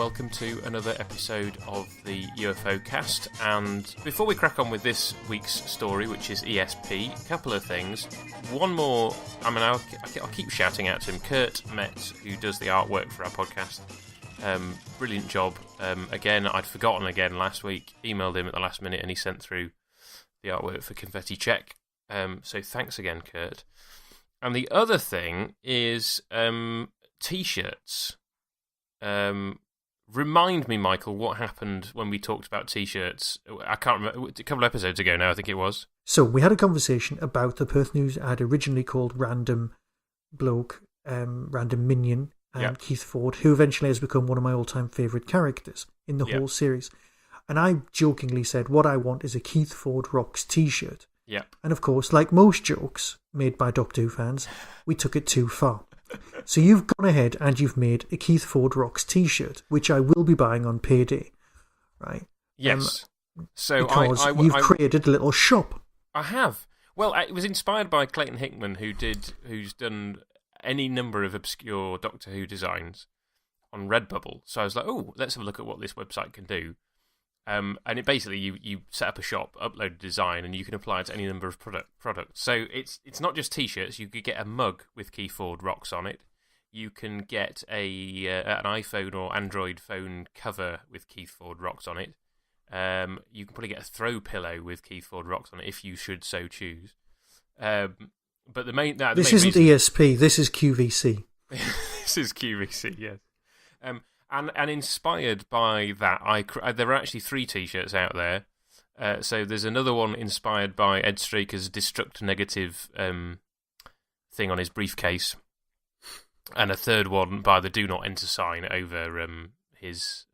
welcome to another episode of the Ufocast. And before we crack on with this week's story, which is ESP, a couple of things. One more, I'll keep shouting out to him. Kurt Metz, who does the artwork for our podcast. Brilliant job. Again, I'd forgotten again last week. Emailed him at the last minute and he sent through the artwork for Confetti Check. So thanks again, Kurt. And the other thing is T-shirts. Remind me, Michael, what happened when we talked about T-shirts? I can't remember. A couple of episodes ago now, I think it was. So we had a conversation about the person who had originally called Random Bloke, Random Minion, and Keith Ford, who eventually has become one of my all-time favourite characters in the whole series. And I jokingly said, what I want is a Keith Ford Rocks T-shirt. Yep. And of course, like most jokes made by Doctor Who fans, we took it too far. So you've gone ahead and you've made a Keith Ford Rocks T-shirt, which I will be buying on payday, right? Yes. Because you've created a little shop. I have. Well, it was inspired by Clayton Hickman, who's done any number of obscure Doctor Who designs on Redbubble. So I was like, oh, let's have a look at what this website can do. And it basically, you set up a shop, upload a design, and you can apply it to any number of products. So it's not just T-shirts. You could get a mug with Keith Ford Rocks on it. You can get an iPhone or Android phone cover with Keith Ford Rocks on it. You can probably get a throw pillow with Keith Ford Rocks on it if you should so choose. But the main this isn't ESP. This is QVC. This is QVC. Yes. And inspired by that, there are actually 3 T-shirts out there. So there's another one inspired by Ed Straker's Destruct Negative thing on his briefcase, and a third one by the Do Not Enter sign over his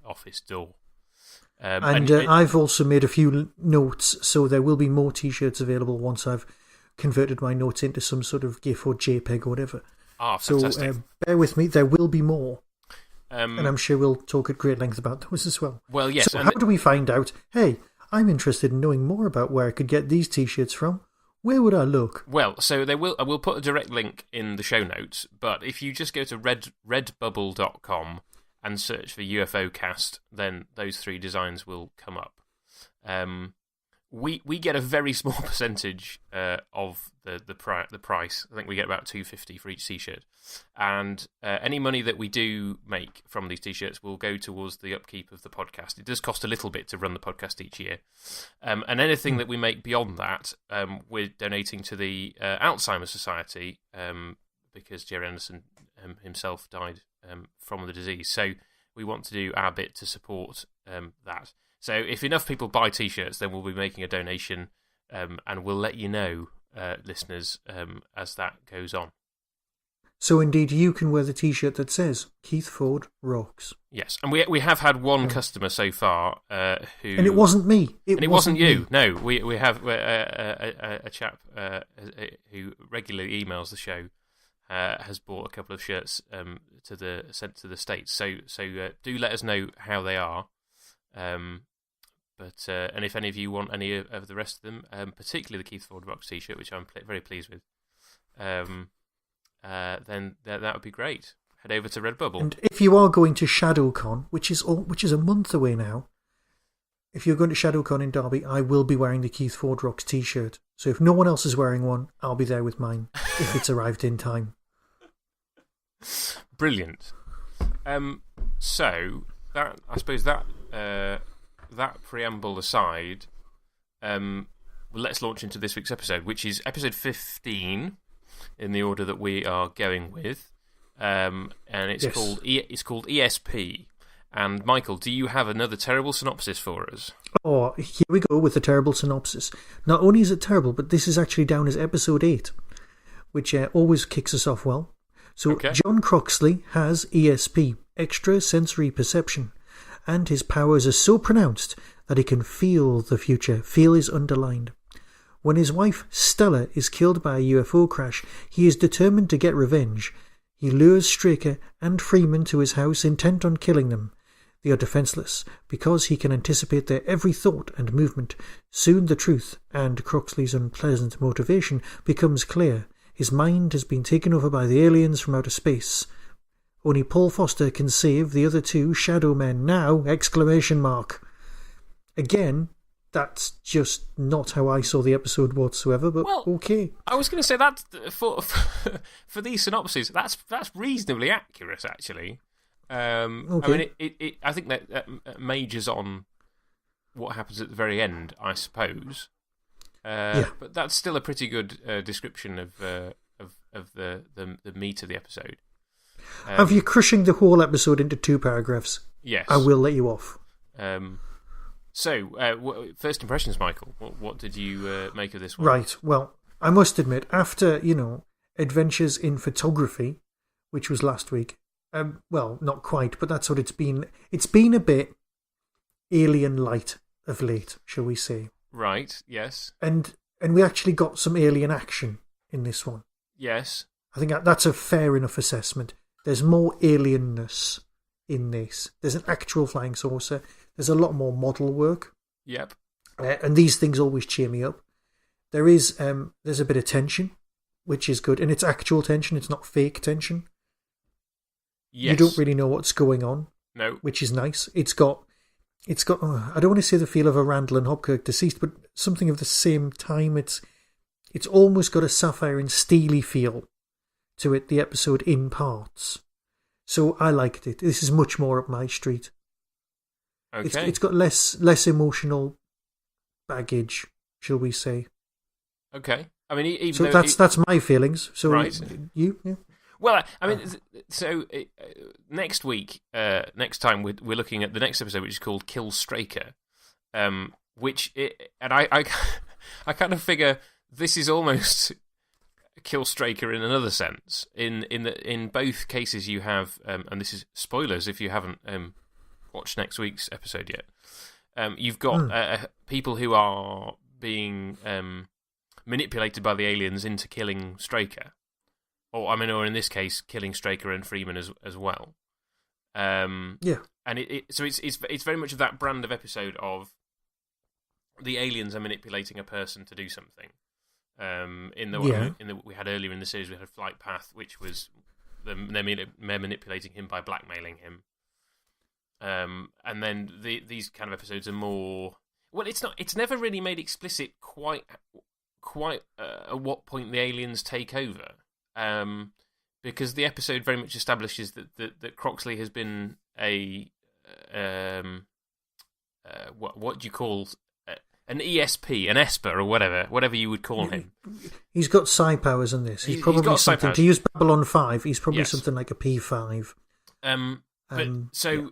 office door. I've also made a few notes, so there will be more T-shirts available once I've converted my notes into some sort of GIF or JPEG or whatever. Fantastic. So bear with me, there will be more. And I'm sure we'll talk at great length about those as well. Well, yes. So how do we find out, hey, I'm interested in knowing more about where I could get these T-shirts from? Where would I look? Well, so I will put a direct link in the show notes, but if you just go to redbubble.com and search for Ufocast, then those 3 designs will come up. We get a very small percentage of the price. I think we get about $2.50 for each T-shirt, and any money that we do make from these T-shirts will go towards the upkeep of the podcast. It does cost a little bit to run the podcast each year, and anything that we make beyond that, we're donating to the Alzheimer's Society because Jerry Anderson himself died from the disease. So we want to do our bit to support that. So if enough people buy T-shirts, then we'll be making a donation, and we'll let you know, listeners, as that goes on. So indeed, you can wear the T-shirt that says Keith Ford Rocks. Yes, and we have had one customer so far who... And it wasn't me. It wasn't you. No, we have a chap who regularly emails the show, has bought a couple of shirts sent to the States. So do let us know how they are. And if any of you want any of the rest of them, particularly the Keith Ford Rocks T-shirt, which I'm very pleased with, then that would be great. Head over to Redbubble. And if you are going to ShadowCon, which is a month away now, if you're going to ShadowCon in Derby, I will be wearing the Keith Ford Rocks T-shirt. So if no one else is wearing one, I'll be there with mine if it's arrived in time. Brilliant. So that I suppose that preamble aside, let's launch into this week's episode, which is episode 15 in the order that we are going with, and it's called ESP. And Michael, do you have another terrible synopsis for us? Oh, here we go with the terrible synopsis. Not only is it terrible, but this is actually down as episode 8, which always kicks us off well. So John Croxley has ESP, extrasensory perception, and his powers are so pronounced that he can feel the future. Feel is underlined. When his wife Stella is killed by a UFO crash, he is determined to get revenge. He lures Straker and Freeman to his house, intent on killing them. They are defenceless, because he can anticipate their every thought and movement. Soon the truth, and Croxley's unpleasant motivation, becomes clear. His mind has been taken over by the aliens from outer space. Only Paul Foster can save the other two Shadow Men now! ! Again, that's just not how I saw the episode whatsoever, but okay. I was going to say that for these synopses, that's reasonably accurate, actually. Okay. I mean, I think that majors on what happens at the very end, I suppose. But that's still a pretty good description of the meat of the episode. Have you crushing the whole episode into 2 paragraphs? Yes. I will let you off. So, first impressions, Michael. What did you make of this one? Right. Well, I must admit, after, Adventures in Photography, which was last week, well, not quite, but that's what it's been. It's been a bit alien light of late, shall we say. Right, yes. And we actually got some alien action in this one. Yes. I think that's a fair enough assessment. There's more alienness in this. There's an actual flying saucer. There's a lot more model work. Yep. And these things always cheer me up. There's a bit of tension, which is good. And it's actual tension. It's not fake tension. Yes. You don't really know what's going on. No. Which is nice. It's got I don't want to say the feel of a Randall and Hopkirk deceased, but something of the same time. It's almost got a Sapphire and Steely feel to it, the episode in parts. So I liked it. This is much more up my street. Okay. It's got less emotional baggage, shall we say. Okay. I mean, even so though that's my feelings. So right. You? Yeah. Well, I mean, so next week, next time we're looking at the next episode, which is called Kill Straker, and I kind of figure this is almost Kill Straker in another sense. In both cases, you have, and this is spoilers if you haven't watched next week's episode yet. You've got people who are being manipulated by the aliens into killing Straker. Or in this case, killing Straker and Freeman as well. Yeah. And so it's very much of that brand of episode of the aliens are manipulating a person to do something. In the we had earlier in the series, we had Flight Path, which was they're manipulating him by blackmailing him. And then these kind of episodes are more. Well, it's never really made explicit quite at what point the aliens take over. Because the episode very much establishes that Croxley has been a what do you call an ESP, an ESPA, or whatever you would call him. He's got psi powers in this. He's probably something to use Babylon 5. He's probably something like a P5. So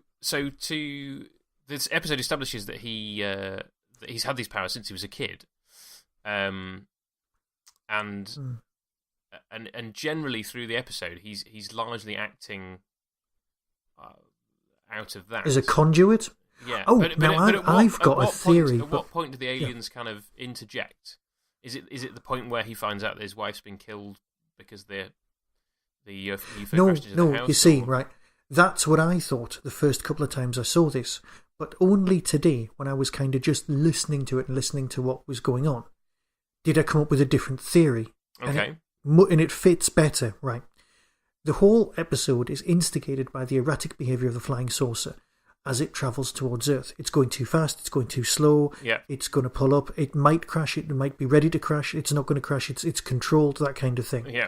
this episode establishes that he's had these powers since he was a kid, and generally through the episode, he's largely acting out of that as a conduit. Yeah. Oh, I've got a theory. At what point do the aliens kind of interject? Is it the point where he finds out that his wife's been killed because the UFO crashed into the house? You see, right? That's what I thought the first couple of times I saw this, but only today, when I was kind of just listening to it and listening to what was going on, did I come up with a different theory. Okay. And it fits better, right? The whole episode is instigated by the erratic behaviour of the flying saucer as it travels towards Earth. It's going too fast, it's going too slow, it's going to pull up, it might crash, it might be ready to crash, it's not going to crash, it's controlled, that kind of thing. Yeah.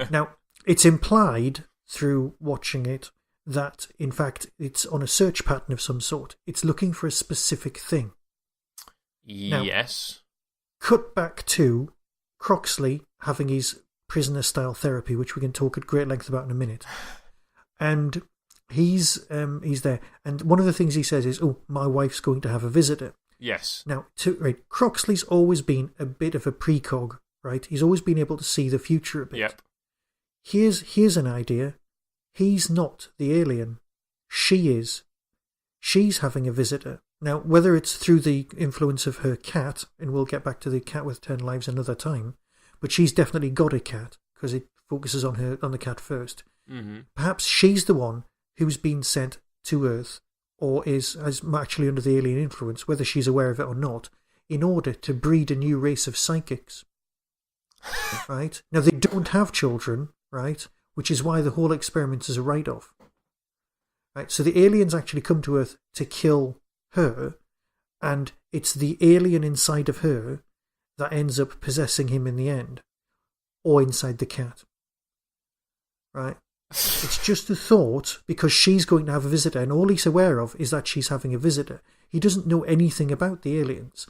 Now, it's implied through watching it that, in fact, it's on a search pattern of some sort. It's looking for a specific thing. Yes. Now, cut back to Croxley having his prisoner-style therapy, which we can talk at great length about in a minute. And he's there. And one of the things he says is, "Oh, my wife's going to have a visitor." Yes. Now, Croxley's always been a bit of a precog, right? He's always been able to see the future a bit. Yep. Here's an idea. He's not the alien. She is. She's having a visitor. Now, whether it's through the influence of her cat, and we'll get back to the cat with 10 lives another time, but she's definitely got a cat, because it focuses on the cat first. Mm-hmm. Perhaps she's the one who's been sent to Earth, or is actually under the alien influence, whether she's aware of it or not, in order to breed a new race of psychics. Right? Now, they don't have children, right? Which is why the whole experiment is a write-off. Right? So the aliens actually come to Earth to kill her, and it's the alien inside of her that ends up possessing him in the end, or inside the cat. Right? It's just a thought, because she's going to have a visitor, and all he's aware of is that she's having a visitor. He doesn't know anything about the aliens.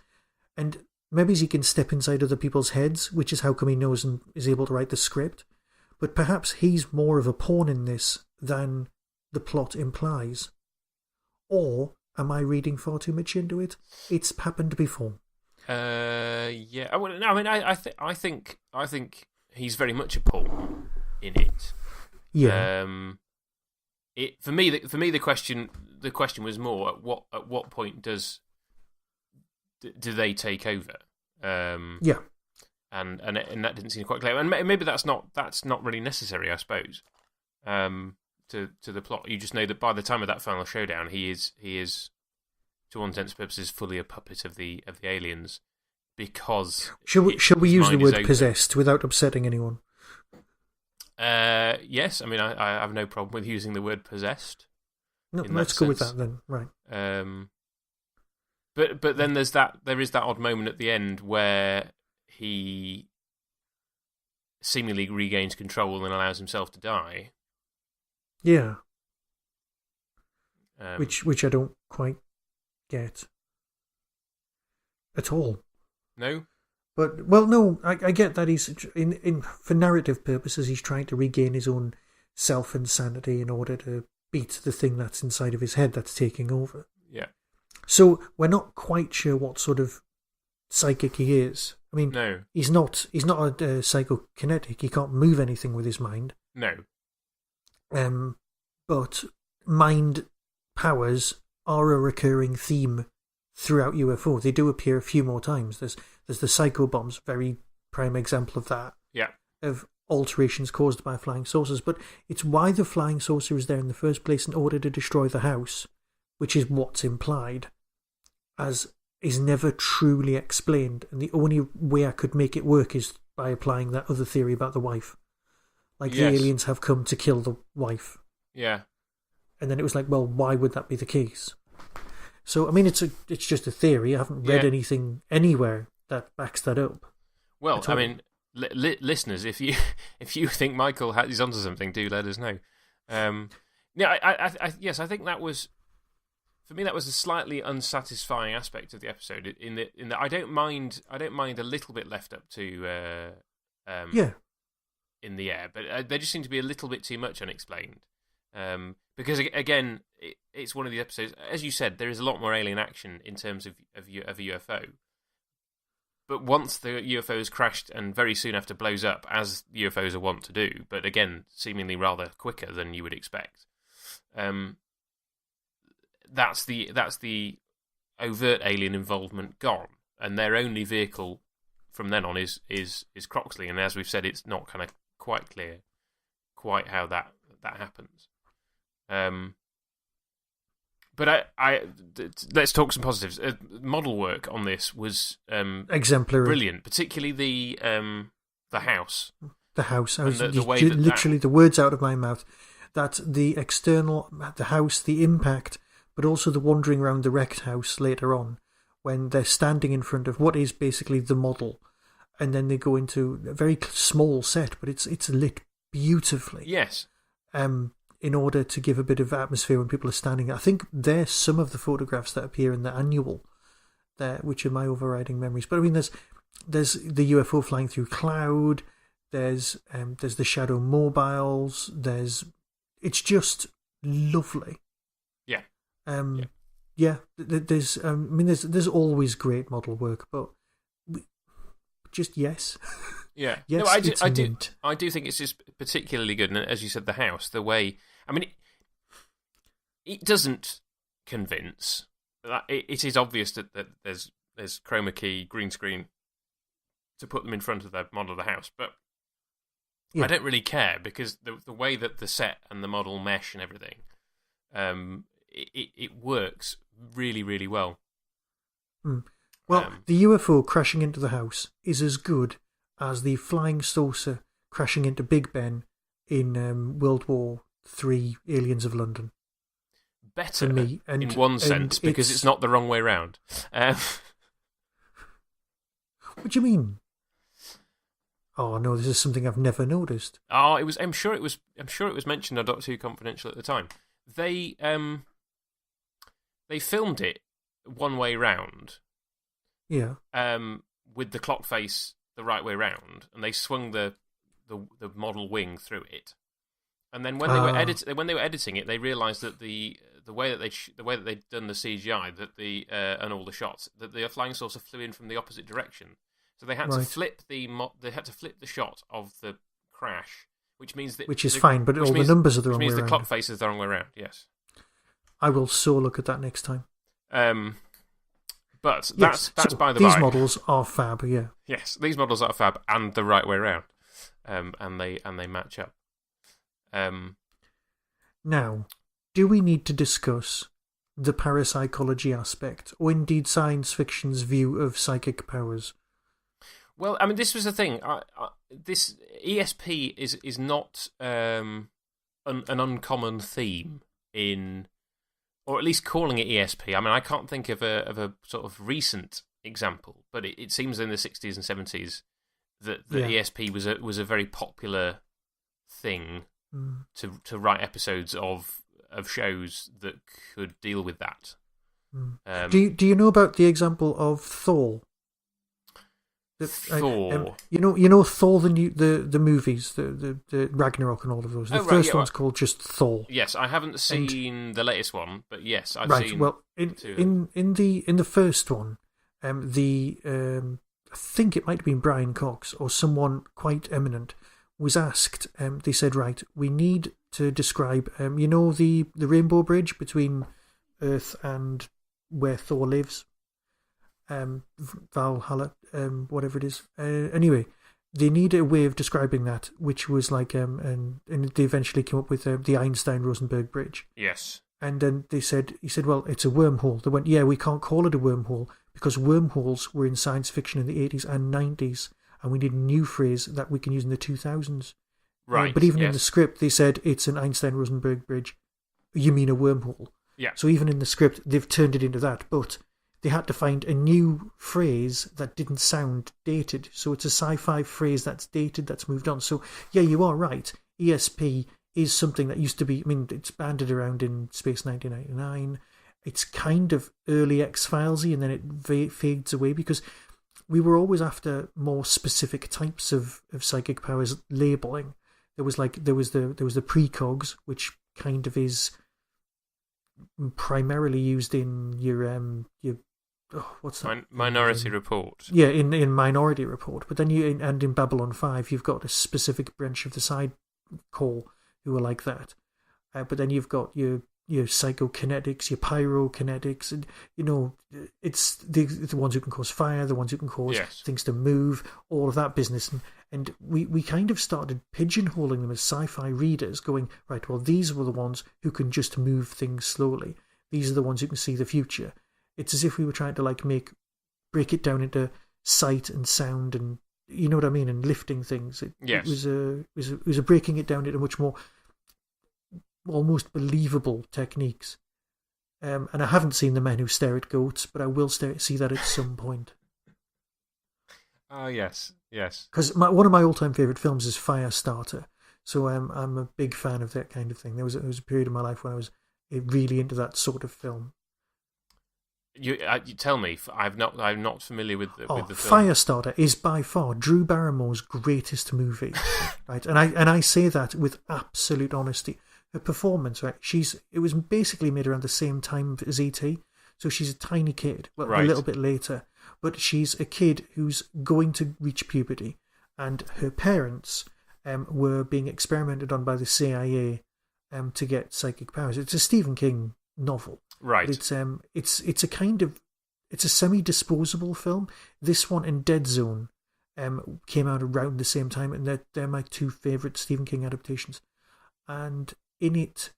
And maybe he can step inside other people's heads, which is how come he knows and is able to write the script. But perhaps he's more of a pawn in this than the plot implies. Or am I reading far too much into it? It's happened before. Yeah. I mean, I think he's very much a pawn in it. Yeah. For me, the question was more at what point do they take over? Yeah. And that didn't seem quite clear. And maybe that's not really necessary, I suppose. To the plot, you just know that by the time of that final showdown, he is to all intents and purposes fully a puppet of the aliens, because shall we use the word possessed without upsetting anyone? Yes, I mean I have no problem with using the word possessed. No, let's go with that then. Right. But then there is that odd moment at the end where he seemingly regains control and allows himself to die. Yeah. Which I don't quite get at all. No? But, well, no, I get that he's, for narrative purposes, he's trying to regain his own self and sanity in order to beat the thing that's inside of his head that's taking over. Yeah. So we're not quite sure what sort of psychic he is. I mean, no. He's not a psychokinetic. He can't move anything with his mind. No. But mind powers are a recurring theme throughout UFO. They do appear a few more times. There's the psycho bombs, very prime example of that. Yeah. Of alterations caused by flying saucers. But it's why the flying saucer is there in the first place, in order to destroy the house, which is what's implied, as is never truly explained. And the only way I could make it work is by applying that other theory about the wife. Like, yes, the aliens have come to kill the wife. Yeah. And then it was like, well, why would that be the case? So, I mean, it's just a theory. I haven't read anything anywhere that backs that up. Well, I mean, listeners, if you think Michael is onto something, do let us know. Yes, I think that was, for me, that was a slightly unsatisfying aspect of the episode. In that I don't mind a little bit left up to in the air, but there just seemed to be a little bit too much unexplained. Because again, it's one of the episodes, as you said, there is a lot more alien action in terms of a UFO. But once the UFO has crashed and very soon after blows up, as UFOs are wont to do, but again, seemingly rather quicker than you would expect, that's the overt alien involvement gone, and their only vehicle from then on is Croxley, and as we've said, it's not kind of quite clear quite how that happens. But let's talk some positives. Model work on this was exemplary, brilliant, particularly the house. The house. I was the way literally the words out of my mouth. That the external, the house, the impact, but also the wandering around the wrecked house later on, when they're standing in front of what is basically the model, and then they go into a very small set, but it's lit beautifully. Yes. In order to give a bit of atmosphere when people are standing. I think there's some of the photographs that appear in the annual, there, which are my overriding memories. But I mean, there's the UFO flying through cloud. There's the shadow mobiles. It's just lovely. Yeah. Yeah. There's always great model work, but just yes. Yeah, yes, no, I do think it's just particularly good, and as you said, the house, the way. I mean, it doesn't convince. It is obvious that there's chroma key, green screen to put them in front of the model of the house, but I don't really care, because the way that the set and the model mesh and everything, it works really, really well. Well, the UFO crashing into the house is as good as the flying saucer crashing into Big Ben in World War III, Aliens of London. better for me, and, in one sense because it's not the wrong way round. What do you mean? Oh no, this is something I've never noticed. Oh, it was. I'm sure it was mentioned on Doctor Who Confidential at the time. They filmed it one way round. Yeah. With the clock face the right way round, and they swung the model wing through it. And then when they were editing it, they realised that the way that they'd done the CGI, and all the shots, that the flying saucer flew in from the opposite direction. So they had to flip the shot of the crash, which means that is fine, but all the numbers are the wrong way around. Which means the clock face is the wrong way around. Yes, I will so look at that next time. But that's by the by. These by. models are fab. Yeah. Yes, these models are fab and the right way around, and they match up. Now, do we need to discuss the parapsychology aspect, or indeed science fiction's view of psychic powers? Well, I mean, this was the thing. This ESP is not an uncommon theme in, or at least calling it ESP. I mean, I can't think of a sort of recent example, but it seems in the 60s and 70s that the ESP was a very popular thing to write episodes of shows that could deal with that. Do you know about the example of Thor? Thor. You know Thor, the movies, the Ragnarok and all of those. The first one's called just Thor. Yes, I haven't seen the latest one, but yes, I've seen. Well, in the first one, I think it might have been Brian Cox or someone quite eminent was asked. They said, right, we need to describe, the Rainbow Bridge between Earth and where Thor lives. Valhalla, whatever it is. Anyway, they need a way of describing that, which was like, and they eventually came up with the Einstein-Rosenberg Bridge. Yes. And then he said, well, it's a wormhole. They went, yeah, we can't call it a wormhole because wormholes were in science fiction in the 80s and 90s, and we need a new phrase that we can use in the 2000s. Right. But even in the script, they said it's an Einstein-Rosenberg Bridge. You mean a wormhole? Yeah. So even in the script, they've turned it into that, but they had to find a new phrase that didn't sound dated. So it's a sci-fi phrase that's dated, that's moved on. So, yeah, you are right. ESP is something that used to be, I mean, it's banded around in Space 1999. It's kind of early X-Filesy, and then it fades away because we were always after more specific types of psychic powers labeling. There was the precogs, which kind of is primarily used in your what's that? Minority Report. Yeah, in Minority Report. But then in Babylon 5, you've got a specific branch of the side core who are like that. But then you've got your psychokinetics, your pyrokinetics, and it's the ones who can cause fire, the ones who can cause things to move, all of that business. And we kind of started pigeonholing them as sci-fi readers, going, right, well, these were the ones who can just move things slowly. These are the ones who can see the future. It's as if we were trying to break it down into sight and sound, and you know what I mean, and lifting things. It was a breaking it down into much more almost believable techniques. And I haven't seen The Men Who Stare at Goats, but I will see that at some point. Oh, yes. Because one of my all-time favourite films is Firestarter, so I'm a big fan of that kind of thing. There was a period of my life when I was really into that sort of film. You tell me, I'm not familiar with the film. Firestarter is by far Drew Barrymore's greatest movie, right? And I say that with absolute honesty. Her performance, right? It was basically made around the same time as E.T., so she's a tiny kid, a little bit later, but she's a kid who's going to reach puberty, and her parents were being experimented on by the CIA to get psychic powers. It's a Stephen King novel. Right. But it's a kind of, it's a semi-disposable film. This one and Dead Zone came out around the same time, and they're my two favourite Stephen King adaptations. And in it,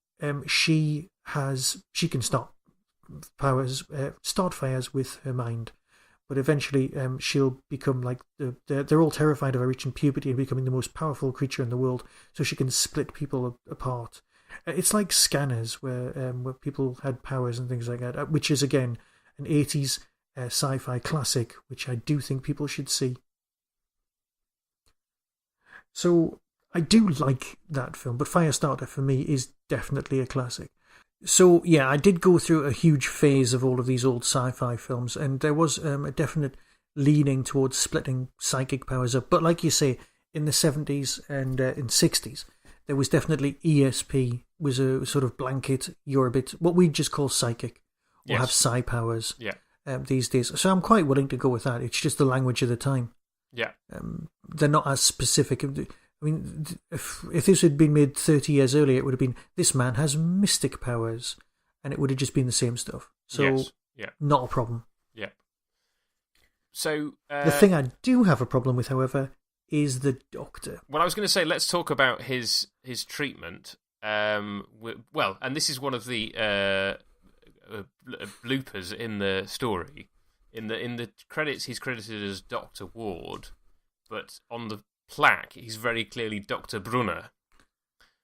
she can start fires with her mind, but eventually she'll become like they're all terrified of her reaching puberty and becoming the most powerful creature in the world, so she can split people apart. It's like Scanners, where people had powers and things like that, which is, again, an 80s sci-fi classic, which I do think people should see. So I do like that film, but Firestarter for me is definitely a classic. So yeah, I did go through a huge phase of all of these old sci-fi films, and there was a definite leaning towards splitting psychic powers up. But like you say, in the 70s and in 60s, there was definitely ESP was a sort of blanket, you're a bit, what we just call psychic, or have psi powers these days. So I'm quite willing to go with that. It's just the language of the time. Yeah. They're not as specific. I mean, if this had been made 30 years earlier, it would have been, this man has mystic powers, and it would have just been the same stuff. So, not a problem. Yeah. So the thing I do have a problem with, however, is the Doctor. Well, I was going to say, let's talk about his treatment. Well, and this is one of the bloopers in the story. In the credits, he's credited as Dr. Ward, but on the plaque, he's very clearly Dr. Brunner.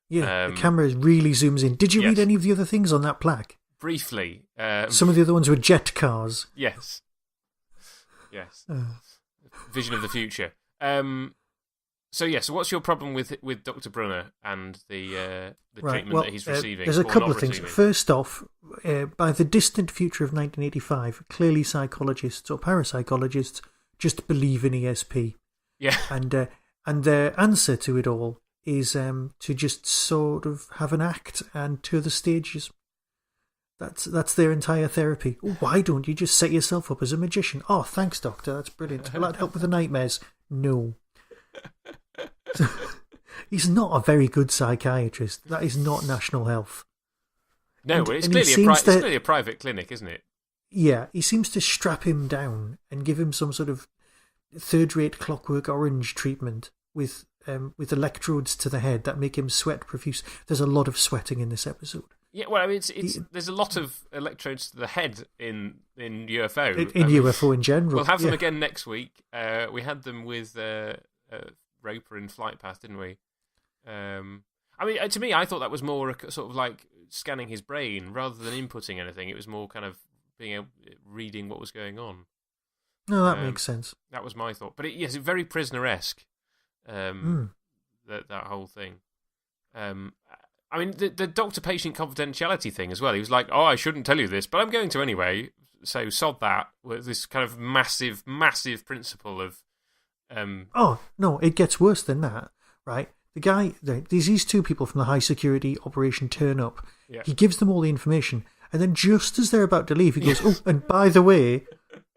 Yeah, the camera really zooms in. Did you read any of the other things on that plaque? Briefly. Some of the other ones were jet cars. Yes. Vision of the future. So what's your problem with Dr. Brunner and the treatment that he's receiving? There's a couple of things. First off, by the distant future of 1985, clearly psychologists or parapsychologists just believe in ESP. Yeah. And their answer to it all is to just sort of have an act and tour the stages. That's their entire therapy. Why don't you just set yourself up as a magician? Oh, thanks, Doctor. That's brilliant. Will that help with the nightmares? No. He's not a very good psychiatrist. That is not National Health. No, it's clearly a private clinic, isn't it? Yeah, he seems to strap him down and give him some sort of third-rate Clockwork Orange treatment with electrodes to the head that make him sweat profuse. There's a lot of sweating in this episode. Yeah, well, I mean, there's a lot of electrodes to the head in UFO. In UFO in general. We'll have them again next week. We had them with Roper in Flight Path, didn't we? I mean, to me, I thought that was more sort of like scanning his brain rather than inputting anything. It was more kind of reading what was going on. No, that makes sense. That was my thought. But it's very prisoner-esque, that whole thing. I mean, the doctor-patient confidentiality thing as well. He was like, oh, I shouldn't tell you this, but I'm going to anyway, so sod that. With this kind of massive, massive principle of... Oh, no, it gets worse than that, right? The guy, these two people from the high-security operation turn up. Yeah. He gives them all the information, and then just as they're about to leave, he goes, oh, and by the way,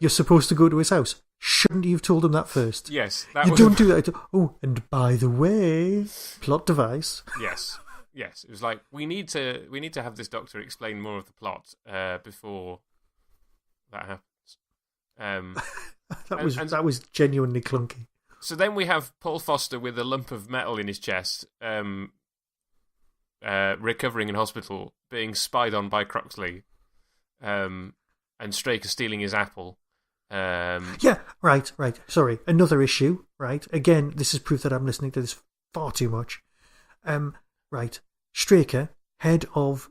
you're supposed to go to his house. Shouldn't you have told him that first? Yes. You don't do that. Oh, and by the way, plot device. Yes. It was like, we need to have this doctor explain more of the plot before that happens. That was genuinely clunky. So then we have Paul Foster with a lump of metal in his chest, recovering in hospital, being spied on by Croxley, and Straker stealing his apple. Yeah, right. Sorry, another issue, right? Again, this is proof that I'm listening to this far too much. Right. Straker, head of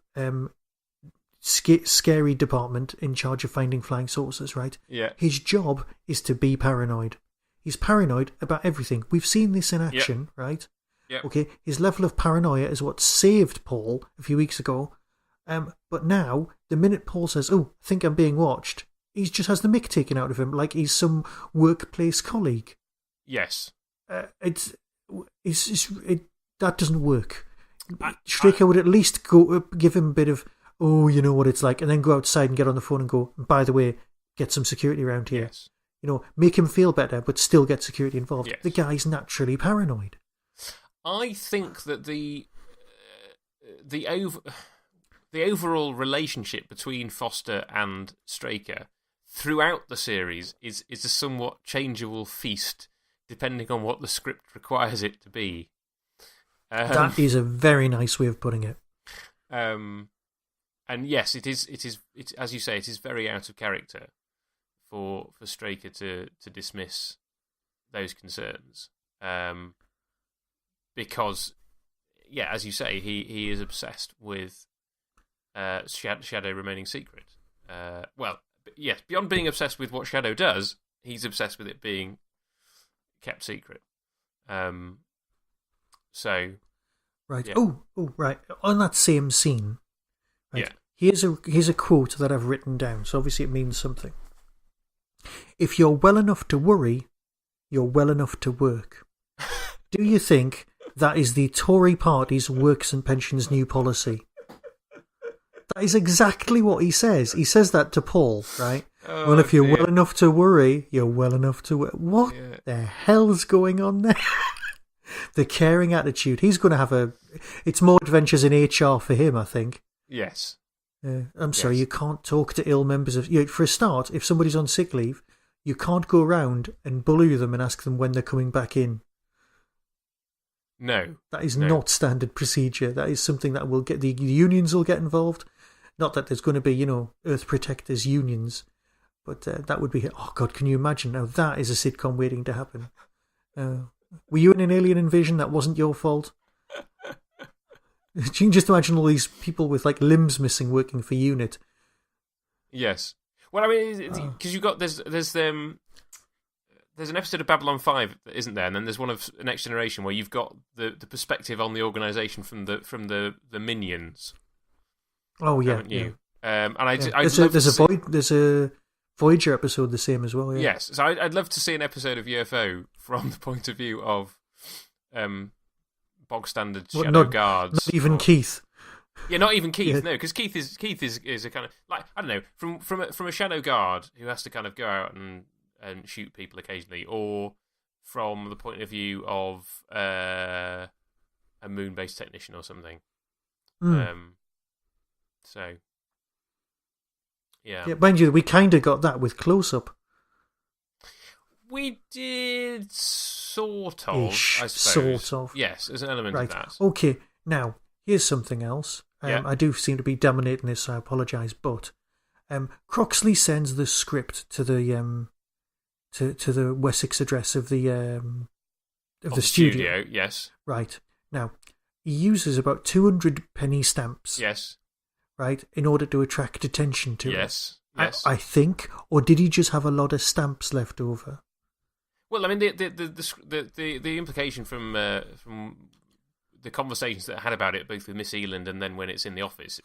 scary department in charge of finding flying saucers, right? Yeah. His job is to be paranoid. He's paranoid about everything. We've seen this in action, right? Yeah. Okay, his level of paranoia is what saved Paul a few weeks ago. But now, the minute Paul says, oh, I think I'm being watched, he just has the mick taken out of him like he's some workplace colleague. Yes. That doesn't work. Straker would at least go give him a bit of, oh, you know what it's like, and then go outside and get on the phone and go, by the way, get some security around here. Yes. You know, make him feel better, but still get security involved. Yes. The guy's naturally paranoid. I think that the overall relationship between Foster and Straker throughout the series is a somewhat changeable feast, depending on what the script requires it to be. That is a very nice way of putting it. And yes, it is as you say, it is very out of character for Straker to dismiss those concerns, because yeah, as you say, he is obsessed with Shadow remaining secret. Well, yes, beyond being obsessed with what Shadow does, he's obsessed with it being kept secret. So, right. Yeah. Oh, right. On that same scene, right, yeah, here's a quote that I've written down. So obviously it means something. If you're well enough to worry, you're well enough to work. Do you think that is the Tory party's works and pensions new policy? That is exactly what he says. He says that to Paul, right? Oh, well, if you're dear. well enough to worry, you're well enough to work. What the hell's going on there? The caring attitude. He's going to have it's more adventures in HR for him, I think. Yes. I'm sorry, you can't talk to ill members of... For a start, if somebody's on sick leave, you can't go around and bully them and ask them when they're coming back in. No. That is not standard procedure. That is something that will get... The unions will get involved. Not that there's going to be, Earth Protectors unions. But that would be... Oh, God, can you imagine? Now, that is a sitcom waiting to happen. Were you in an alien invasion that wasn't your fault? You can just imagine all these people with limbs missing working for UNIT. Yes. Well, I mean, because you've got there's an episode of Babylon 5 that isn't there, and then there's one of Next Generation where you've got the perspective on the organisation from the minions. Oh yeah, haven't you? Yeah. And there's a Voyager episode the same as well. Yeah. Yes, so I'd love to see an episode of UFO from the point of view of bog standard Shadow Guards. Not even Keith. Yeah, not even Keith. Yeah. No, because Keith is a kind of I don't know, from a Shadow Guard who has to kind of go out and shoot people occasionally, or from the point of view of a moon-based technician or something. So. Yeah, mind you, we kind of got that with Close Up. We did sort of, Ish, I suppose. Sort of. Yes, there's an element of that. Okay, now, here's something else. I do seem to be dominating this, so I apologise, but Croxley sends the script to the to the Wessex address of the studio. Yes. Right. Now, he uses about 200 penny stamps. Yes. Right, in order to attract attention to it. Yes. I think, or did he just have a lot of stamps left over? Well, I mean, the implication from the conversations that I had about it, both with Miss Eland and then when it's in the office,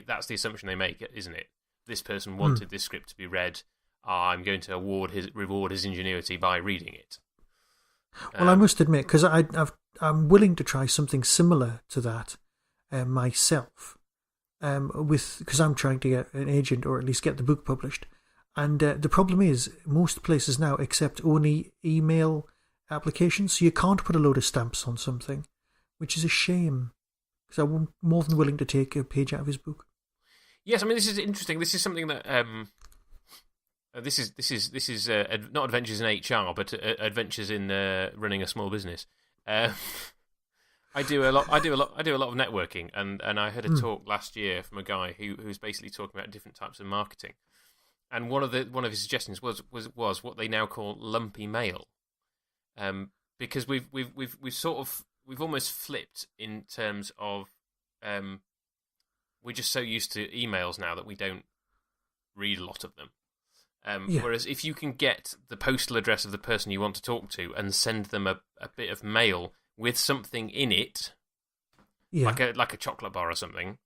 that's the assumption they make, isn't it? This person wanted this script to be read. I'm going to reward his ingenuity by reading it. Well, I must admit, because I'm willing to try something similar to that. Myself, because I'm trying to get an agent or at least get the book published, and the problem is most places now accept only email applications, so you can't put a load of stamps on something, which is a shame. Because I'm more than willing to take a page out of his book. Yes, I mean this is interesting. This is something that this is not adventures in HR, but adventures in running a small business. I do a lot of networking, and I heard a talk last year from a guy who was basically talking about different types of marketing, and one of his suggestions was what they now call lumpy mail, because we've almost flipped in terms of we're just so used to emails now that we don't read a lot of them. Whereas if you can get the postal address of the person you want to talk to and send them a bit of mail with something in it, like a chocolate bar or something,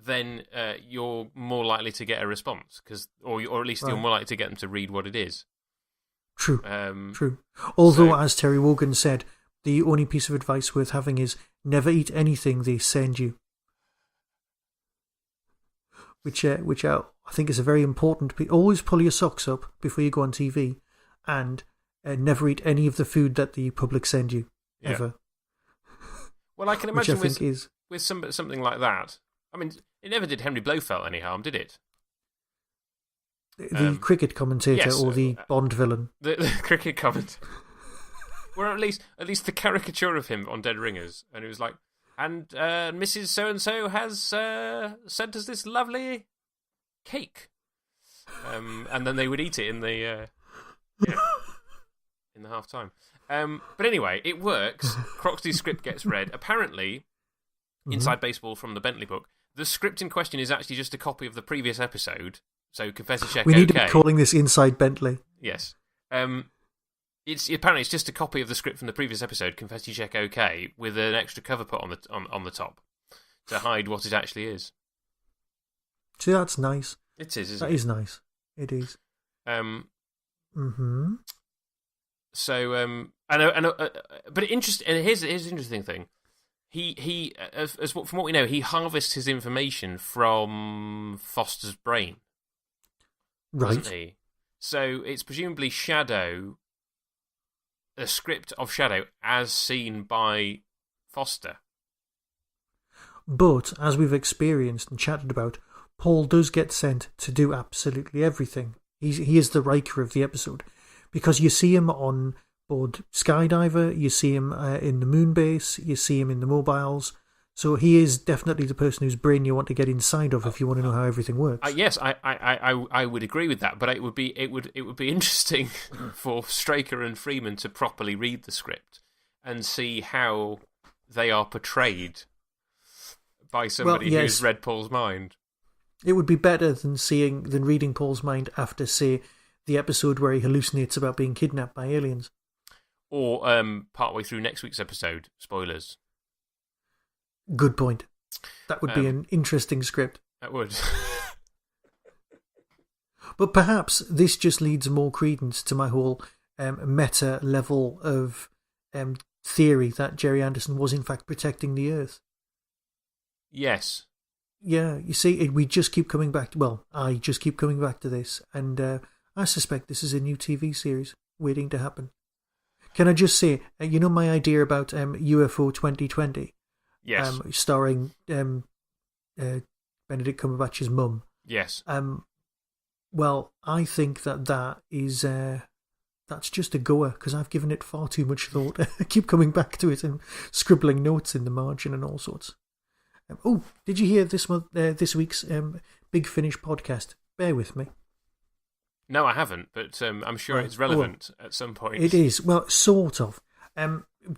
then you're more likely to get a response, or at least you're more likely to get them to read what it is. True. True. Although, as Terry Wogan said, the only piece of advice worth having is never eat anything they send you. Which I think is a very important. Always pull your socks up before you go on TV, and never eat any of the food that the public send you ever. Well, I can imagine with something like that. I mean, it never did Henry Blofeld any harm, did it? The cricket commentator or the Bond villain? The cricket commentator. Or at least the caricature of him on Dead Ringers, and it was like, and Mrs. So-and-so has sent us this lovely cake. And then they would eat it in the in the half time. But anyway, it works. Croxley's script gets read. Apparently, inside baseball from the Bentley book, the script in question is actually just a copy of the previous episode. So Confetti Check. We need to be calling this Inside Bentley. Yes. Apparently it's just a copy of the script from the previous episode, Confetti Check OK, with an extra cover put on the top to hide what it actually is. See, that's nice. It is, isn't it? That is nice. It is. So, but interesting. And here's the interesting thing. He from what we know, he harvests his information from Foster's brain, right? Doesn't he? So it's presumably Shadow, a script of Shadow as seen by Foster. But as we've experienced and chatted about, Paul does get sent to do absolutely everything. He is the Riker of the episode. Because you see him on board Skydiver, you see him in the moon base, you see him in the mobiles. So he is definitely the person whose brain you want to get inside of if you want to know how everything works. Yes, I would agree with that, but it would be interesting for Straker and Freeman to properly read the script and see how they are portrayed by somebody who's read Paul's mind. It would be better than reading Paul's mind after, say, the episode where he hallucinates about being kidnapped by aliens. Or partway through next week's episode. Spoilers. Good point. That would be an interesting script. That would. But perhaps this just leads more credence to my whole meta level of theory that Jerry Anderson was in fact protecting the Earth. Yes. Yeah, you see, we just keep coming back I just keep coming back to this, and I suspect this is a new TV series waiting to happen. Can I just say, you know my idea about UFO 2020? Yes. Starring Benedict Cumberbatch's mum. Yes. Well, I think that is that's just a goer, because I've given it far too much thought. I keep coming back to it and scribbling notes in the margin and all sorts. Did you hear this week's Big Finish podcast? Bear with me. No, I haven't, but I'm sure it's relevant at some point. It is. Well, sort of.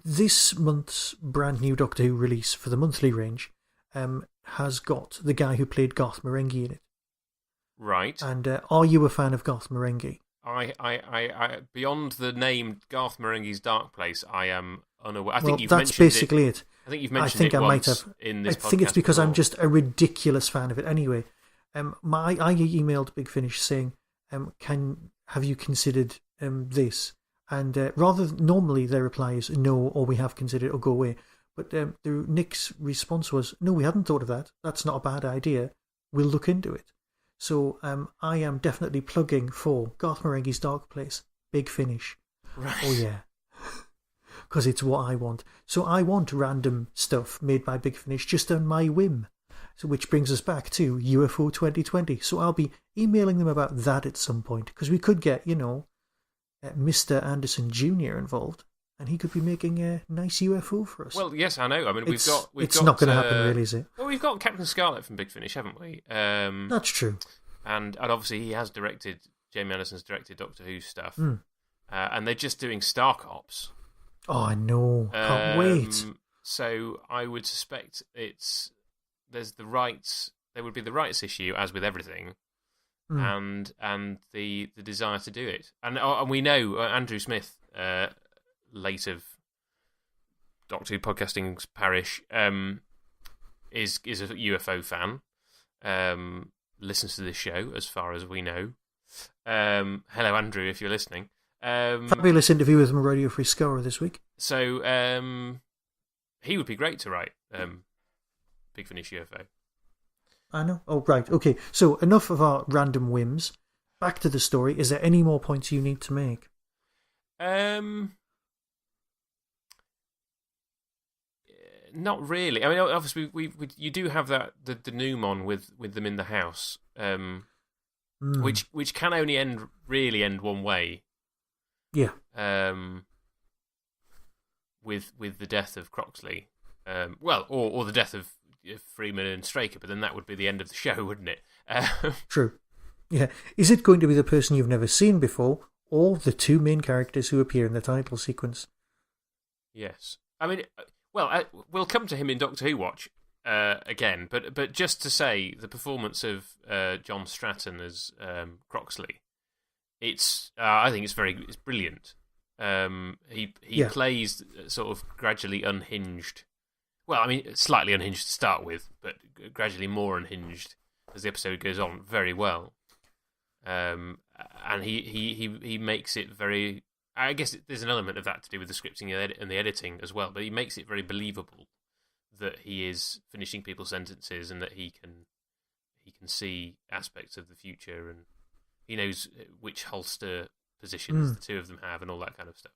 This month's brand new Doctor Who release for the monthly range has got the guy who played Garth Marenghi in it. Right. And are you a fan of Garth Marenghi? I beyond the name Garth Marenghi's Dark Place, I am unaware. I think that's basically it. I think you've mentioned it once in this podcast. I think it's because before. I'm just a ridiculous fan of it. Anyway, I emailed Big Finish saying, have you considered this? And normally their reply is no, or we have considered it, or go away. But Nick's response was, no, we hadn't thought of that. That's not a bad idea. We'll look into it. So I am definitely plugging for Garth Marenghi's Dark Place, Big Finish. Right. Oh yeah. Because it's what I want. So I want random stuff made by Big Finish just on my whim. So which brings us back to UFO 2020. So I'll be emailing them about that at some point. Because we could get, Mr. Anderson Jr. involved. And he could be making a nice UFO for us. Well, yes, I know. I mean, it's not going to happen, really, is it? Well, we've got Captain Scarlet from Big Finish, haven't we? That's true. And obviously he has directed, Jamie Anderson's directed Doctor Who stuff. And they're just doing Star Cops. Oh, I know. Can't wait. So I would suspect there would be the rights issue, as with everything, and the desire to do it. And we know Andrew Smith, late of Doctor Who podcasting's parish, is a UFO fan. Listens to this show, as far as we know. Hello, Andrew, if you're listening. Fabulous interview with him on Radio Free Scorer this week. So he would be great to write Big Finish UFO. I know. Oh, right. Okay. So enough of our random whims. Back to the story. Is there any more points you need to make? Not really. I mean, obviously, you do have the denouement with them in the house, which can only really end one way. Yeah. With the death of Croxley, or the death of Freeman and Straker, but then that would be the end of the show, wouldn't it? True. Yeah. Is it going to be the person you've never seen before, or the two main characters who appear in the title sequence? Yes. I mean, well, we'll come to him in Doctor Who Watch again, but just to say, the performance of John Stratton as Croxley, I think it's brilliant. He plays sort of gradually unhinged. Well, I mean, slightly unhinged to start with, but gradually more unhinged as the episode goes on. Very well, and he makes it very. I guess there's an element of that to do with the scripting and the editing as well, but he makes it very believable that he is finishing people's sentences and that he can see aspects of the future, and he knows which holster positions the two of them have and all that kind of stuff.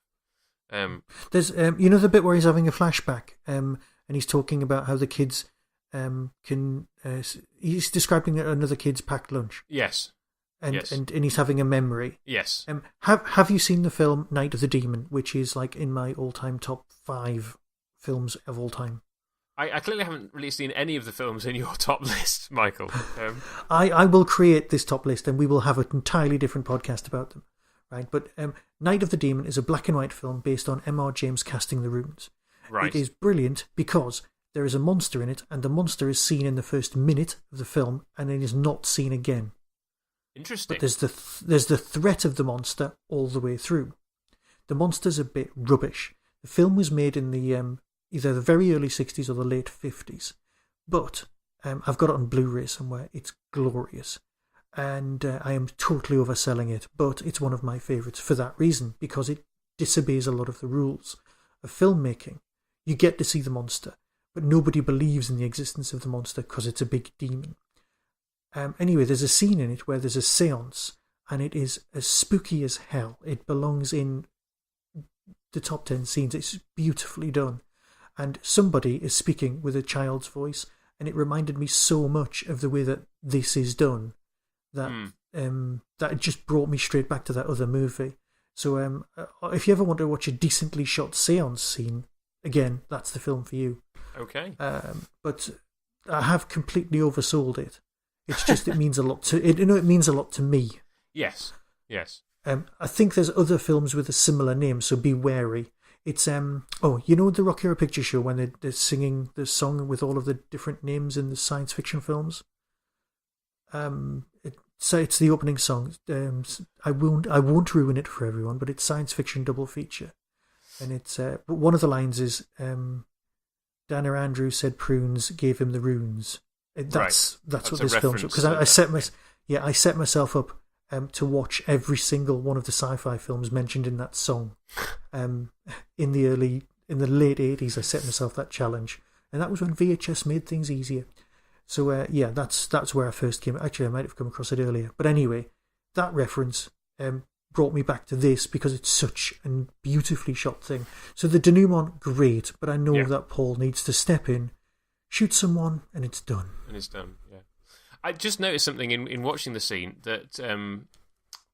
There's the bit where he's having a flashback, and he's talking about how the kids can. He's describing another kid's packed lunch. Yes. And he's having a memory. Yes. Have you seen the film Night of the Demon, which is like in my all-time top 5 films of all time? I clearly haven't really seen any of the films in your top list, Michael. I will create this top list, and we will have an entirely different podcast about them, right? But Night of the Demon is a black and white film based on M.R. James casting the runes. Right. It is brilliant because there is a monster in it, and the monster is seen in the first minute of the film, and then is not seen again. Interesting. But there's the threat of the monster all the way through. The monster's a bit rubbish. The film was made in the either the very early 60s or the late 50s. But I've got it on Blu-ray somewhere. It's glorious. And I am totally overselling it, but it's one of my favourites for that reason, because it disobeys a lot of the rules of filmmaking. You get to see the monster, but nobody believes in the existence of the monster because it's a big demon. Anyway, there's a scene in it where there's a seance, and it is as spooky as hell. It belongs in the top 10 scenes. It's beautifully done. And somebody is speaking with a child's voice, and it reminded me so much of the way that this is done that that it just brought me straight back to that other movie. So if you ever want to watch a decently shot seance scene, again, that's the film for you. Okay. But I have completely oversold it. It's just it means a lot to it. It means a lot to me. Yes. I think there's other films with a similar name, so be wary. It's the Rocky Horror Picture Show when they're singing the song with all of the different names in the science fiction films. It's the opening song. I won't ruin it for everyone, but it's science fiction double feature, and it's but one of the lines is Dana Andrews said prunes gave him the runes. That's what this film's because I set myself up to watch every single one of the sci-fi films mentioned in that song. In the late 80s, I set myself that challenge, and that was when VHS made things easier. So that's where I first came. Actually, I might have come across it earlier, but anyway, that reference brought me back to this because it's such a beautifully shot thing. So the denouement, great, but I know that Paul needs to step in, shoot someone, and it's done. Yeah. I just noticed something in watching the scene that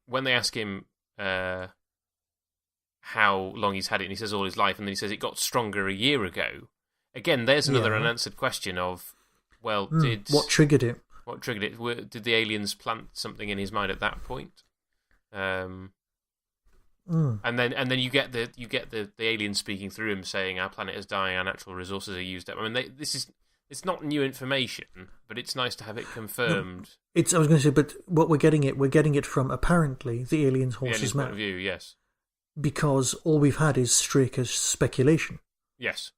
when they ask him how long he's had it, and he says all his life, and then he says it got stronger a year ago. Again, there's another unanswered question of, well, what triggered it? What triggered it? Did the aliens plant something in his mind at that point? And then you get the alien speaking through him saying our planet is dying, our natural resources are used up. I mean, it's not new information, but it's nice to have it confirmed. I was going to say, but what we're getting it from apparently the alien's horse's mouth. Point of view, yes. Because all we've had is Straker's speculation. Yes.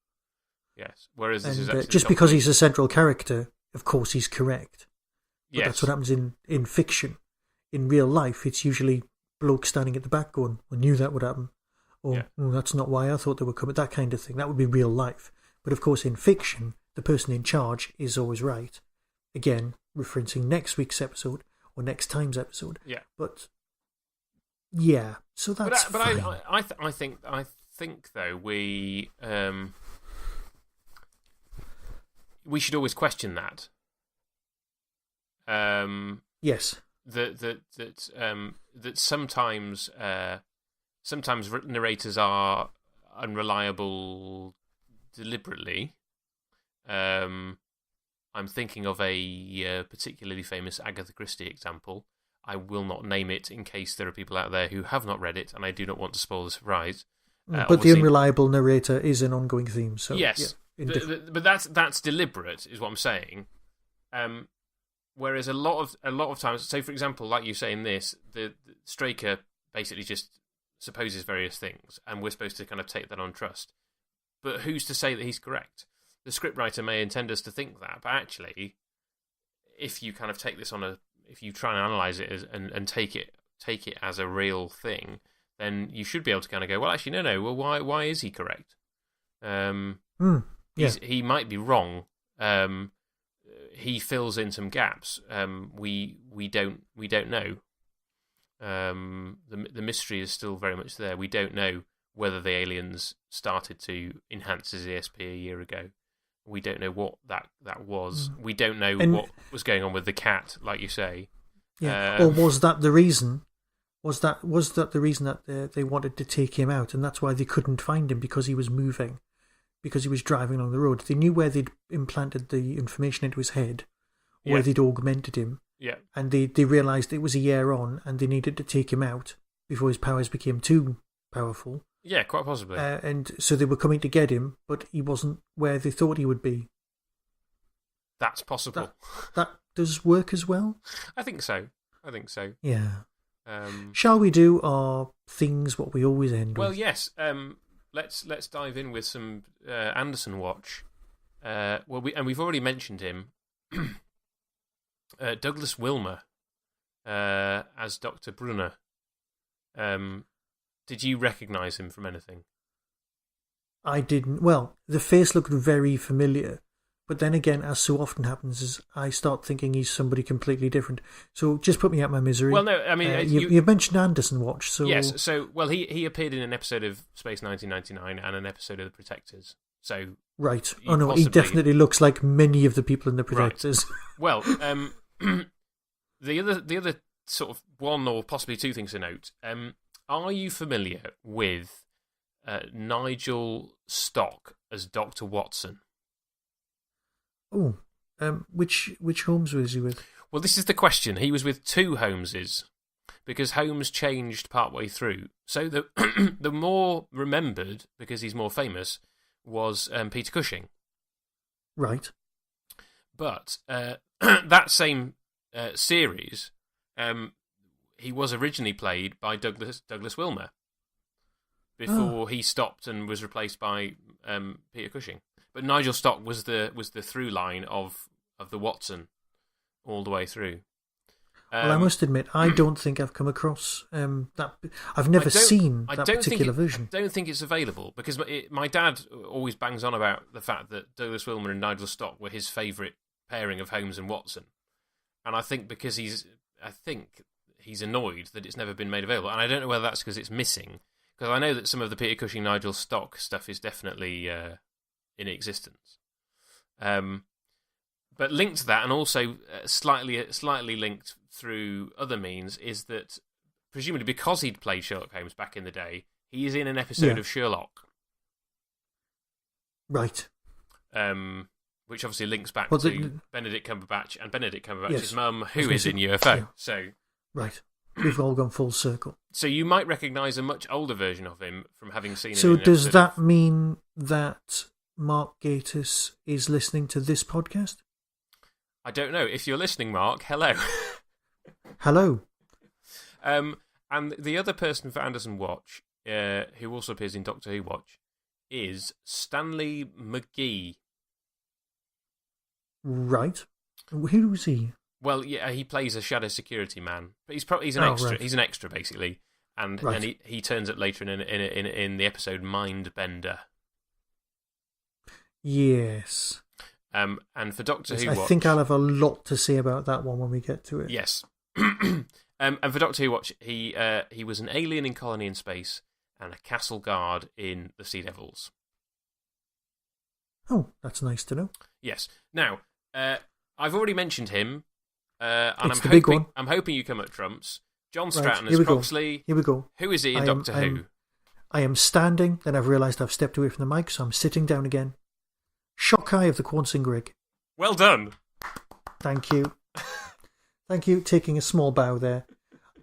Whereas this is actually just because he's a central character, of course he's correct. But yes. That's what happens in fiction. In real life, it's usually bloke standing at the back going, I knew that would happen. Or, that's not why I thought they were coming. That kind of thing. That would be real life. But of course, in fiction, the person in charge is always right. Again, referencing next week's episode or next time's episode. Yeah. But yeah, so that's fine. I think though we should always question that. Yes. That sometimes narrators are unreliable deliberately. I'm thinking of a particularly famous Agatha Christie example. I will not name it in case there are people out there who have not read it, and I do not want to spoil the surprise. But the unreliable narrator is an ongoing theme. So yes, but that's deliberate, is what I'm saying. Whereas a lot of times, say for example, like you say in this, the Straker basically just supposes various things, and we're supposed to kind of take that on trust. But who's to say that he's correct? The scriptwriter may intend us to think that, but actually, if you kind of take this if you try and analyze it and take it as a real thing, then you should be able to kind of go, well, actually, no. Well, why is he correct? He might be wrong. He fills in some gaps. We don't know. The mystery is still very much there. We don't know whether the aliens started to enhance his ESP a year ago. We don't know what that was. We don't know what was going on with the cat, like you say. Yeah. Or was that the reason? Was that the reason that they wanted to take him out, and that's why they couldn't find him, because he was moving, because he was driving along the road? They knew where they'd implanted the information into his head, where they'd augmented him. Yeah. And they realised it was a year on, and they needed to take him out before his powers became too powerful. Yeah, quite possibly. And so they were coming to get him, but he wasn't where they thought he would be. That's possible. That does work as well? I think so. Yeah. Shall we do our things, what we always end with? Well, yes. Let's dive in with some Anderson watch. We've already mentioned him. Douglas Wilmer as Dr. Brunner. Did you recognise him from anything? I didn't. Well, the face looked very familiar, but then again, as so often happens, is I start thinking he's somebody completely different. So just put me out my misery. Well, no, I mean... you've mentioned Anderson Watch, so... Yes, so, well, he appeared in an episode of Space 1999 and an episode of The Protectors, so... Right. Oh, no, he definitely looks like many of the people in The Protectors. Right. Well, the other sort of one or possibly two things to note... are you familiar with Nigel Stock as Dr. Watson? Oh, which Holmes was he with? Well, this is the question. He was with two Holmeses, because Holmes changed partway through. So the more remembered, because he's more famous, was Peter Cushing. Right. But that same series... he was originally played by Douglas Wilmer before he stopped and was replaced by Peter Cushing. But Nigel Stock was the through line of the Watson all the way through. Well, I must admit, I don't think I've come across that. I've never seen that particular version. I don't think it's available, because my dad always bangs on about the fact that Douglas Wilmer and Nigel Stock were his favourite pairing of Holmes and Watson. And I think because he's annoyed that it's never been made available. And I don't know whether that's because it's missing, because I know that some of the Peter Cushing, Nigel Stock stuff is definitely in existence. But linked to that, and also slightly linked through other means, is that presumably because he'd played Sherlock Holmes back in the day, he is in an episode of Sherlock. Right. Which obviously links back to Benedict Cumberbatch and Benedict Cumberbatch's mum, who is in UFO. Yeah. So, right. We've all gone full circle. So you might recognise a much older version of him from having seen him. So does that mean that Mark Gatiss is listening to this podcast? I don't know. If you're listening, Mark, hello. Hello. And the other person for Anderson Watch, who also appears in Doctor Who Watch, is Stanley McGee. Right. Who was he? Well, yeah, he plays a shadow security man, but he's an extra. Right. He's an extra basically, and he turns up later in the episode Mindbender. Yes. And for Doctor Who Watch, I think I'll have a lot to say about that one when we get to it. Yes. And for Doctor Who Watch, he was an alien in Colony in Space and a castle guard in The Sea Devils. Oh, that's nice to know. Yes. Now, I've already mentioned him. And it's the big one. I'm hoping you come at trumps. John Stratton as Croxley. Here we go. Who is he in Doctor Who? I am standing, then I've realised I've stepped away from the mic, so I'm sitting down again. Shockeye of the Quonsing Grig. Well done. Thank you. Thank you. Taking a small bow there.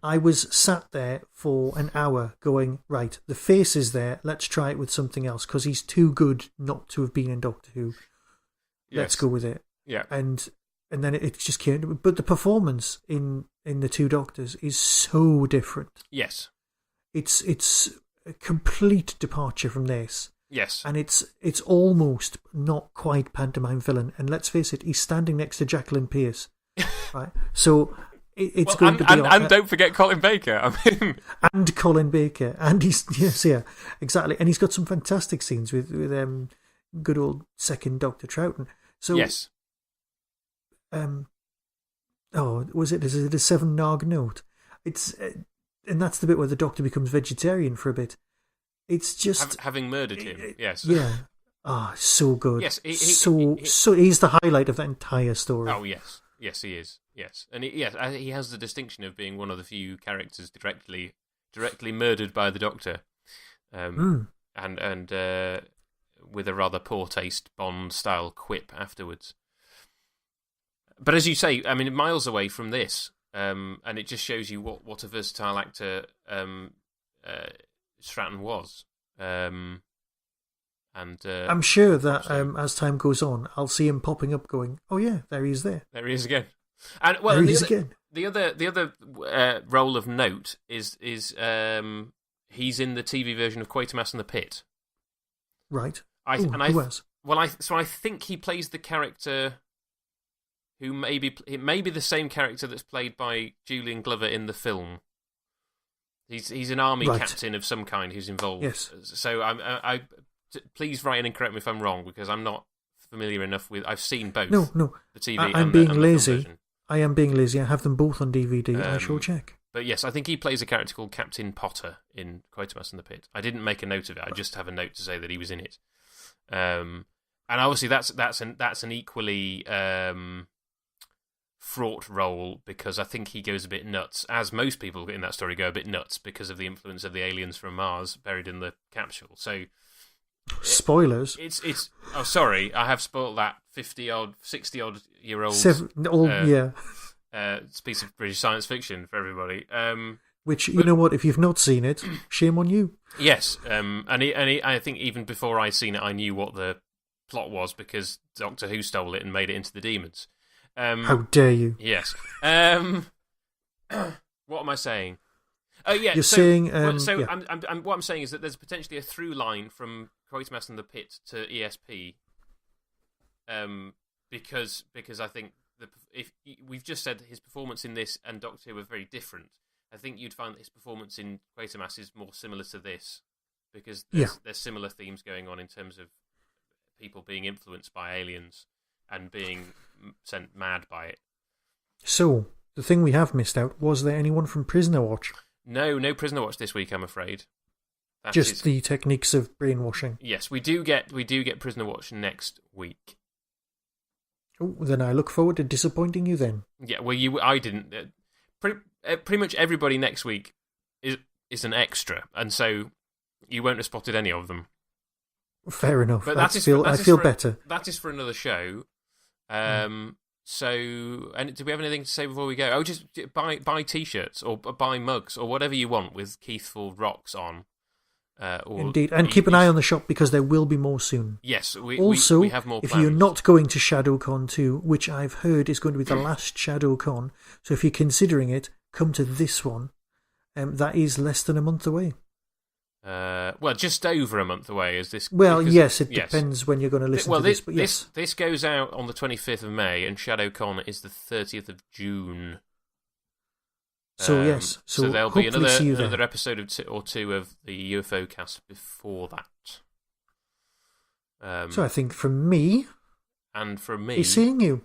I was sat there for an hour going, right, the face is there, let's try it with something else, because he's too good not to have been in Doctor Who. Yes. Let's go with it. Yeah. And then it just came. But the performance in the two Doctors is so different. Yes. It's a complete departure from this. Yes. And it's almost not quite pantomime villain. And let's face it, he's standing next to Jacqueline Pierce. Right? So it's going to be... And don't forget Colin Baker. I mean... And Colin Baker. And he's... Yes, yeah, exactly. And he's got some fantastic scenes with good old second Dr. Troughton. So... Yes. Is it a 7 Nog note? It's... and that's the bit where the Doctor becomes vegetarian for a bit. It's just... Having murdered him, yes. Yeah. So good. Yes. So he's the highlight of that entire story. Oh, yes. Yes, he is. Yes. And he has the distinction of being one of the few characters directly murdered by the Doctor. And with a rather poor taste Bond-style quip afterwards. But as you say, I mean, miles away from this, and it just shows you what a versatile actor Stratton was. I'm sure that as time goes on, I'll see him popping up going, oh yeah, there he is there. There he is again. And well, the other role of note is he's in the TV version of Quatermass and the Pit. Right. Who else? Well, I think he plays the character who it may be the same character that's played by Julian Glover in the film. He's an army captain of some kind who's involved. Yes. So I please write in and correct me if I'm wrong, because I'm not familiar enough with. I've seen both. No. The TV. I'm being lazy. I am being lazy. I have them both on DVD. I shall check. But yes, I think he plays a character called Captain Potter in Quatermass and the Pit. I didn't make a note of it. I just have a note to say that he was in it. And obviously that's an equally fraught role, because I think he goes a bit nuts, as most people in that story go a bit nuts, because of the influence of the aliens from Mars buried in the capsule. So, spoilers. It's. Oh, sorry, I have spoiled that 60-odd year old. Piece of British science fiction for everybody. Which, you know what? If you've not seen it, shame on you. Yes. I think even before I'd seen it, I knew what the plot was, because Doctor Who stole it and made it into the Demons. How dare you? Yes. What am I saying? Oh, yeah. You're saying... what I'm saying is that there's potentially a through line from Quatermass and the Pit to ESP, because I think if we've just said his performance in this and Doctor Who were very different, I think you'd find that his performance in Quatermass is more similar to this, because there's similar themes going on in terms of people being influenced by aliens and being sent mad by it. So, the thing we have missed out, was there anyone from Prisoner Watch? No Prisoner Watch this week, I'm afraid. Just the techniques of brainwashing. Yes, we do get Prisoner Watch next week. Oh, then I look forward to disappointing you then. Yeah, well, I didn't. Pretty much everybody next week is an extra, and so you won't have spotted any of them. Fair enough. But I feel better. That is for another show. So, and do we have anything to say before we go? Oh, just buy T-shirts or buy mugs or whatever you want with Keith Ford Rocks on. Indeed, and keep an eye on the shop, because there will be more soon. Yes, we have more plans. If you're not going to ShadowCon 2, which I've heard is going to be the last ShadowCon, so if you're considering it, come to this one. That is less than a month away. Well, just over a month away is this. Well, yes, it depends when you're going to listen to this. But yes, this goes out on the 25th of May, and ShadowCon is the 30th of June. So yes, so there'll be another episode or two of the Ufocast before that. So I think from me, and from me, be seeing you.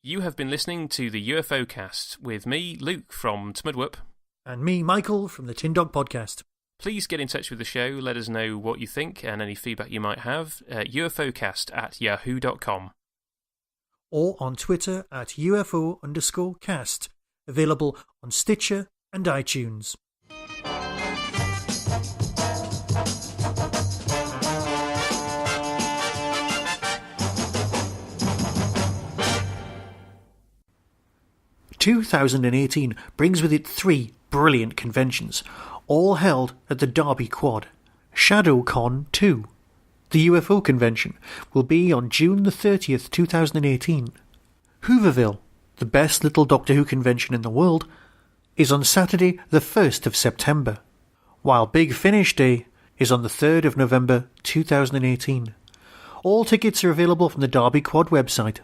You have been listening to the Ufocast with me, Luke from Tmudwup, and me, Michael from the Tin Dog Podcast. Please get in touch with the show. Let us know what you think and any feedback you might have. ufocast@yahoo.com. Or on Twitter @UFO_cast. Available on Stitcher and iTunes. 2018 brings with it 3 brilliant conventions, all held at the Derby Quad. ShadowCon 2. The UFO convention will be on June the 30th, 2018. Hooverville, the best little Doctor Who convention in the world, is on Saturday the 1st of September, while Big Finish Day is on the 3rd of November 2018. All tickets are available from the Derby Quad website.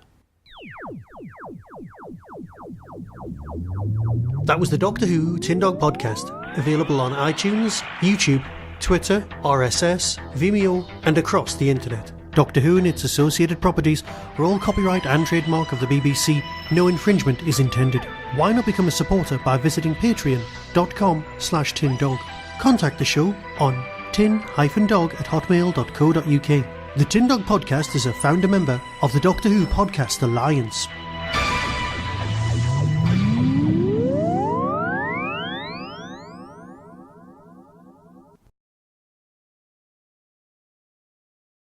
That was the Doctor Who Tin Dog Podcast, available on iTunes, YouTube, Twitter, RSS, Vimeo, and across the internet. Doctor Who and its associated properties are all copyright and trademark of the BBC. No infringement is intended. Why not become a supporter by visiting patreon.com/tindog. Contact the show on tin-dog@hotmail.co.uk. The Tin Dog Podcast is a founder member of the Doctor Who Podcast Alliance.